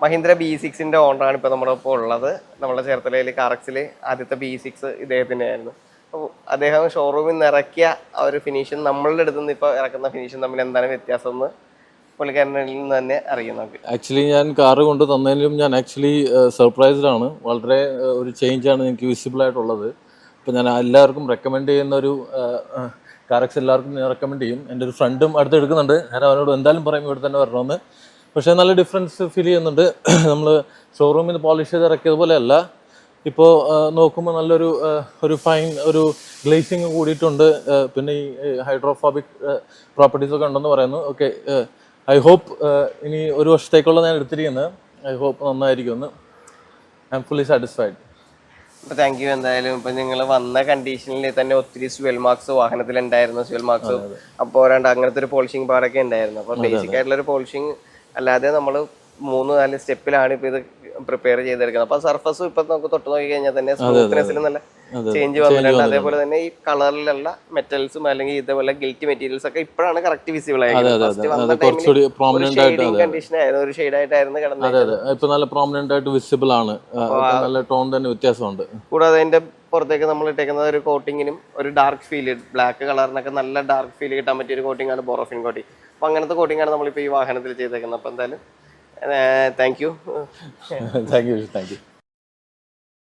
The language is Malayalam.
മഹീന്ദ്ര B6-ന്റെ ഓണറാണ് ഇപ്പോൾ നമ്മുടെ ഒപ്പം ഉള്ളത്. നമ്മുടെ ചേർത്തലയിൽ കാറക്സിൽ ആദ്യത്തെ B6 ഇദ്ദേഹത്തിൻ്റെ ആയിരുന്നു. അപ്പോൾ അദ്ദേഹം ഷോറൂമിൽ നിന്ന് ഇറക്കിയ ആ ഒരു ഫിനിഷും നമ്മളുടെ അടുത്ത് നിന്ന് ഇപ്പോൾ ഇറക്കുന്ന ഫിനിഷും തമ്മിൽ എന്താണ് വ്യത്യാസം എന്ന് പുള്ളിക്കാരനിൽ നിന്ന് തന്നെ അറിയും നമുക്ക്. ആക്ച്വലി ഞാൻ കാറ് കൊണ്ട് തന്നതിലും ഞാൻ ആക്ച്വലി സർപ്രൈസ്ഡ് ആണ്. വളരെ ഒരു ചേഞ്ചാണ് എനിക്ക് വിസിബിൾ ആയിട്ടുള്ളത്. അപ്പോൾ ഞാൻ എല്ലാവർക്കും റെക്കമെൻഡ് ചെയ്യുന്ന ഒരു കാറക്സ് എല്ലാവർക്കും ഞാൻ റെക്കമെൻഡ് ചെയ്യും. എൻ്റെ ഒരു ഫ്രണ്ടും അടുത്ത് എടുക്കുന്നുണ്ട്. ഞാൻ അവനോട് എന്തായാലും പറയും ഇവിടെ തന്നെ വരണമെന്ന്. പക്ഷേ നല്ല ഡിഫറൻസ് ഫീൽ ചെയ്യുന്നുണ്ട്. നമ്മൾ ഷോറൂമിൽ നിന്ന് പോളിഷ് ചെയ്ത് ഇറക്കിയതുപോലെ അല്ല. ഇപ്പോൾ നോക്കുമ്പോൾ നല്ലൊരു ഒരു ഫൈൻ ഒരു ഗ്ലേസിങ് കൂടിയിട്ടുണ്ട്. പിന്നെ ഈ ഹൈഡ്രോഫോബിക് പ്രോപ്പർട്ടീസൊക്കെ ഉണ്ടെന്ന് പറയുന്നു. ഓക്കെ, ഐ ഹോപ്പ് ഇനി ഒരു വർഷത്തേക്കുള്ള ഞാൻ എടുത്തിരിക്കുന്നത്. ഐ ഹോപ്പ് നന്നായിരിക്കുമെന്ന്. I am fully satisfied. അപ്പോൾ താങ്ക് യു. എന്തായാലും ഇപ്പം നിങ്ങൾ വന്ന കണ്ടീഷനിൽ തന്നെ ഒത്തിരി സ്യുവൽ മാർക്സ് വാഹനത്തിലുണ്ടായിരുന്നു. സ്യുവൽ മാർക്സ് അപ്പോൾ അങ്ങനത്തെ ഒരു പോളിഷിംഗ് പാടൊക്കെ ഉണ്ടായിരുന്നു. അപ്പോൾ ബേസിക് ആയിട്ടുള്ളൊരു പോളിഷിംഗ് അല്ലാതെ നമ്മൾ 3-4 സ്റ്റെപ്പിലാണ് ഇപ്പോൾ ഇത് പ്രിപ്പയർ ചെയ്തെടുക്കുന്നത്. അപ്പോൾ സർഫസും ഇപ്പം നമുക്ക് തൊട്ട് നോക്കി കഴിഞ്ഞാൽ തന്നെ സ്മൂത്ത്നെസ്സിൽ നല്ല ചേഞ്ച് വന്നിട്ടുണ്ട്. അതേപോലെ തന്നെ ഈ കളറിലുള്ള മെറ്റൽസും അല്ലെങ്കിൽ ഇതേപോലെ ഗിൽറ്റി മെറ്റീരിയൽസ് ഒക്കെ ഇപ്പോഴാണ് കറക്റ്റ് വിസിബിൾ ആയത്. കണ്ടീഷൻ ആയിരുന്നു, ഒരു ഷെയ്ഡായിട്ടായിരുന്നു കിടന്നത്. ഇപ്പൊ നല്ല പ്രോമിനന്റ് ആയിട്ട് വിസിബിൾ ആണ്. നല്ല ടോൺ തന്നെ വ്യത്യാസമുണ്ട്. കൂടാതെ അതിന്റെ പുറത്തേക്ക് നമ്മൾ ഇട്ടേക്കുന്നത് ഒരു കോട്ടിങ്ങിനും ഒരു ഡാർക്ക് ഫീല്, ബ്ലാക്ക് കളറിനൊക്കെ നല്ല ഡാർക്ക് ഫീൽ കിട്ടാൻ പറ്റിയ ഒരു കോട്ടിംഗ് ആണ് ബോറോഫിൻ കോട്ടിംഗ്. അപ്പോൾ അങ്ങനത്തെ കോട്ടിംഗ് ആണ് നമ്മളിപ്പോൾ ഈ വാഹനത്തിൽ ചെയ്തേക്കുന്നത്. അപ്പോൾ എന്തായാലും താങ്ക് യു.